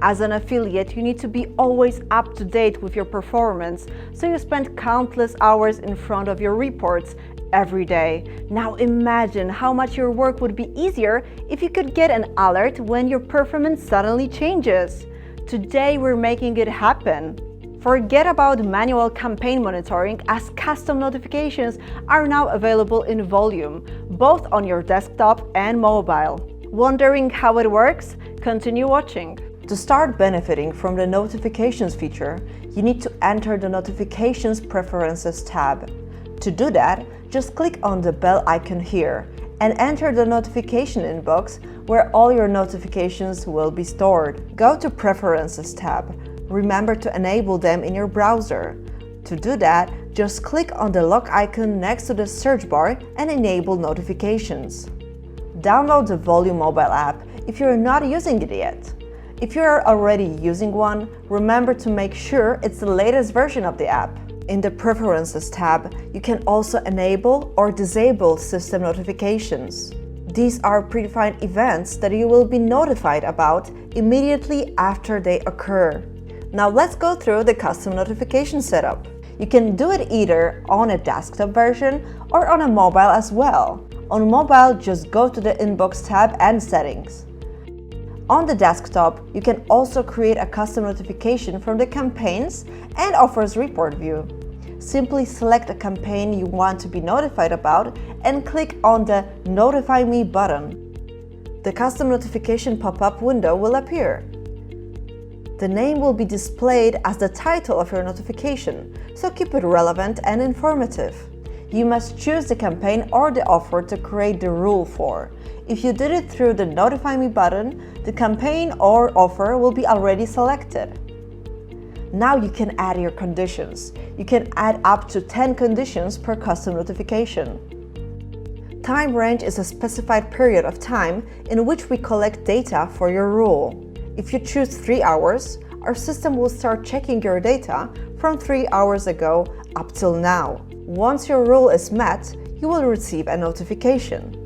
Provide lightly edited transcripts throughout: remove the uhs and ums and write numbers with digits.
As an affiliate, you need to be always up to date with your performance, so you spend countless hours in front of your reports every day. Now imagine how much your work would be easier if you could get an alert when your performance suddenly changes. Today we're making it happen. Forget about manual campaign monitoring, as custom notifications are now available in volume, both on your desktop and mobile. Wondering how it works? Continue watching. To start benefiting from the notifications feature, you need to enter the Notifications Preferences tab. To do that, just click on the bell icon here and enter the notification inbox where all your notifications will be stored. Go to Preferences tab. Remember to enable them in your browser. To do that, just click on the lock icon next to the search bar and enable notifications. Download the Volume mobile app if you're not using it yet. If you're already using one, remember to make sure it's the latest version of the app. In the Preferences tab, you can also enable or disable system notifications. These are predefined events that you will be notified about immediately after they occur. Now let's go through the custom notification setup. You can do it either on a desktop version or on a mobile as well. On mobile, just go to the Inbox tab and Settings. On the desktop, you can also create a custom notification from the Campaigns and Offers report view. Simply select a campaign you want to be notified about and click on the Notify Me button. The custom notification pop-up window will appear. The name will be displayed as the title of your notification, so keep it relevant and informative. You must choose the campaign or the offer to create the rule for. If you did it through the Notify Me button, the campaign or offer will be already selected. Now you can add your conditions. You can add up to 10 conditions per custom notification. Time range is a specified period of time in which we collect data for your rule. If you choose 3 hours, our system will start checking your data from 3 hours ago up till now. Once your rule is met, you will receive a notification.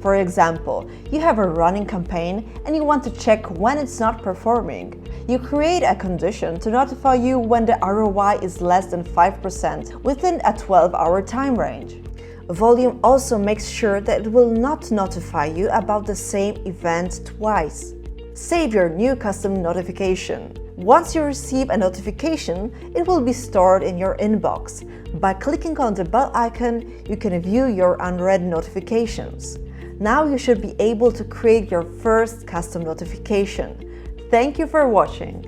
For example, you have a running campaign and you want to check when it's not performing. You create a condition to notify you when the ROI is less than 5% within a 12-hour time range. Volume also makes sure that it will not notify you about the same event twice. Save your new custom notification. Once you receive a notification, it will be stored in your inbox. By clicking on the bell icon, you can view your unread notifications. Now you should be able to create your first custom notification. Thank you for watching.